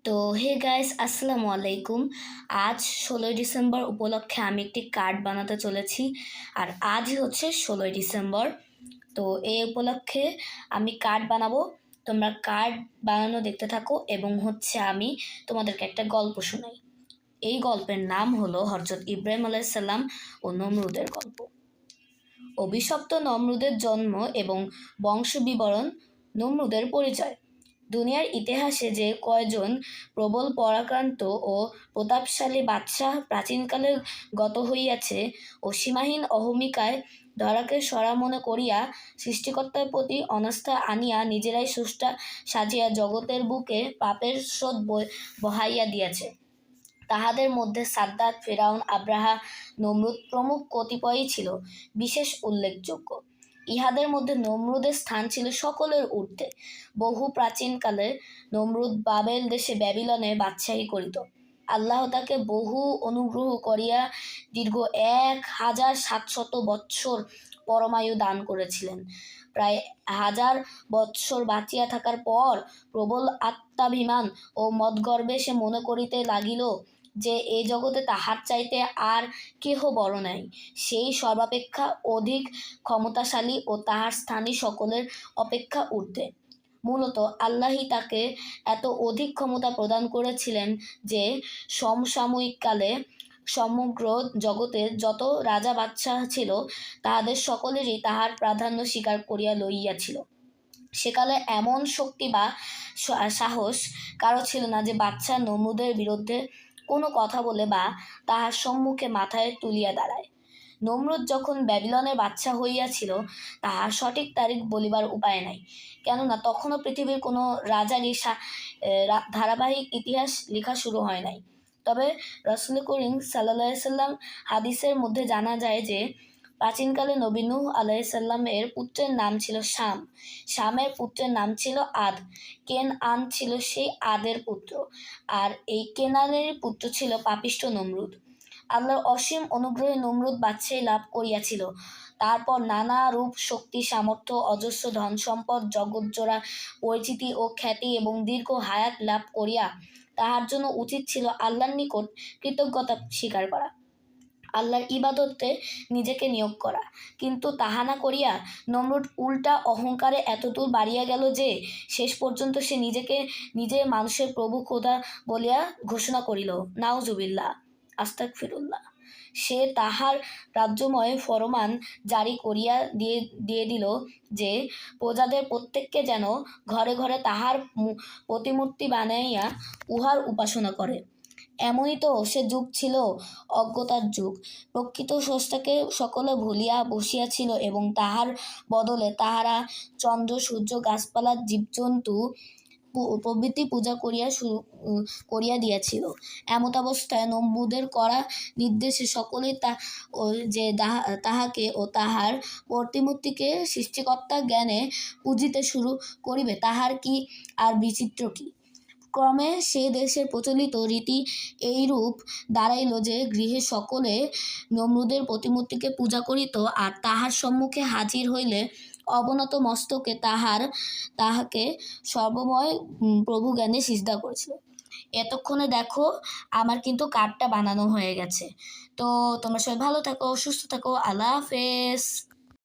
তো hey guys, আসসালামু আলাইকুম। আজ 16ই ডিসেম্বর উপলক্ষে আমি একটি কার্ড বানাতে চলেছি। আর আজই হচ্ছে 16ই ডিসেম্বর। তো এই উপলক্ষে আমি কার্ড বানাবো। তোমরা কার্ড বানানো দেখতে থাকো এবং আমি তোমাদেরকে একটা গল্প শোনাই। এই গল্পের নাম হলো হযরত ইব্রাহিম আলাইহিসসালাম ও নমরুদের গল্প। অভিশপ্ত নমরুদের জন্ম এবং বংশ বিবরণ। নমরুদের পরিচয়। দুনিয়ার ইতিহাসে যে কয়জন প্রবল পরাক্রান্ত ও প্রতাপশালী বাদশাহ প্রাচীনকালে গত হইয়াছে, অসীমাহীন অহমিকায় ধরাকে সরা মনে করিয়া সৃষ্টিকর্তার প্রতি অনাস্থা আনিয়া নিজেরাই স্রষ্টা সাজিয়া জগতের বুকে পাপের স্রোত বহাইয়া দিয়াছে, তাহাদের মধ্যে সাদ্দাত, ফেরাউন, আব্রাহা, নমরুদ প্রমুখ কতিপয়ই ছিল বিশেষ উল্লেখযোগ্য। ইহাদের মধ্যে নমরুদের স্থান ছিল সকলের ঊর্ধ্বে। বহু প্রাচীনকালে নমরুদ বাবেল দেশে ব্যাবিলনে বাদশাহী করিত। আল্লাহ তাকে বহু অনুগ্রহ করিয়া দীর্ঘ 1700 বৎসর পরমায়ু দান করেছিলেন। প্রায় 1000 বৎসর বাঁচিয়া থাকার পর প্রবল আত্মাভিমান ও মদগর্বে সে মনে করিতে লাগিল যে এই জগতে তাহার চাইতে আর কেহ বড় নাই। সেই সর্বাপেক্ষা অধিক ক্ষমতাশালী ও তাহার স্থানই সকলের অপেক্ষা ঊর্ধ্বে। মূলত আল্লাহই তাকে এত অধিক ক্ষমতা প্রদান করেছিলেন যে সমসাময়িককালে সমগ্র জগতে যত রাজা বাদশাহ ছিল, তাহাদের সকলেরই তাহার প্রাধান্য স্বীকার করিয়া লইয়াছিল। সেকালে এমন শক্তি বা সাহস কারো ছিল না যে বাদশাহ নমরুদের বিরুদ্ধে কোনো কথা বলে বা তাহার সম্মুখে মাথায় তুলিয়া দাঁড়ায়। নমরুদ যখন ব্যাবিলনের বাদশাহ হইয়াছিল, তাহার সঠিক তারিখ বলিবার উপায় নাই, কেননা তখনও পৃথিবীর কোনো রাজারই ধারাবাহিক ইতিহাস লেখা শুরু হয় নাই। তবে রাসূল করিম সাল্লাল্লাহু আলাইহি সাল্লাম হাদিসের মধ্যে জানা যায় যে প্রাচীনকালে নবী নূহ আলাইহিসসালামের পুত্রের নাম ছিল শাম, শামের পুত্রের নাম ছিল আদ, কেনআন ছিল সেই আদের পুত্র, আর এই কেনানের পুত্র ছিল পাপিষ্ঠ নমরুদ। আল্লাহর অসীম অনুগ্রহে নমরুদ বাদশাহী লাভ করিয়াছিল। তারপর নানা রূপ, শক্তি, সামর্থ্য, অজস্র ধন সম্পদ, জগৎজোড়া পরিচিতি ও খ্যাতি এবং দীর্ঘ হায়াত লাভ করিয়া তাহার জন্য উচিত ছিল আল্লাহর নিকট কৃতজ্ঞতা স্বীকার করা, আল্লাহর ইবাদতে নিজেকে নিয়োগ করা। কিন্তু তাহা না করিয়া নমরুদ উল্টা অহংকারে এতদূর বাড়িয়া গেল যে শেষ পর্যন্ত সে নিজেকে নিজে মানুষের প্রভু খোদা বলিয়া ঘোষণা করিল। নাউজুবিল্লাহ, আস্তাগফিরুল্লাহ। সে তাহার রাজ্যময় ফরমান জারি করিয়া দিয়ে দিল যে প্রজাদের প্রত্যেককে যেন ঘরে ঘরে তাহার প্রতিমূর্তি বানাইয়া উহার উপাসনা করে। এমনই তো সে যুগ ছিল, অজ্ঞতার যুগ। প্রকৃত স্রষ্টাকে সকলে ভুলিয়া বসিয়াছিল এবং তাহার বদলে তাহারা চন্দ্র, সূর্য, গাছপালা, জীবজন্তু প্রভৃতি পূজা করিয়া দিয়াছিল। এমতাবস্থায় নমরুদের করা নির্দেশে সকলেই তাহাকে ও তাহার প্রতিমূর্তিকে সৃষ্টিকর্তা জ্ঞানে পূজিতে শুরু করিবে, তাহার কি আর বিচিত্র কি! ক্রমে সে দেশের প্রচলিত রীতি এইরূপ দাঁড়াইল যে গৃহে সকলে নমরুদের প্রতিমূর্তিকে পূজা করিত, আর তাহার সম্মুখে হাজির হইলে অবনত মস্তকে তাহাকে সর্বময় প্রভু জ্ঞানে সিজদা করেছিল। এতক্ষণে দেখো আমার কিন্তু কার্ডটা বানানো হয়ে গেছে। তো তোমরা সবাই ভালো থাকো, সুস্থ থাকো। আল্লাহ হাফেজ।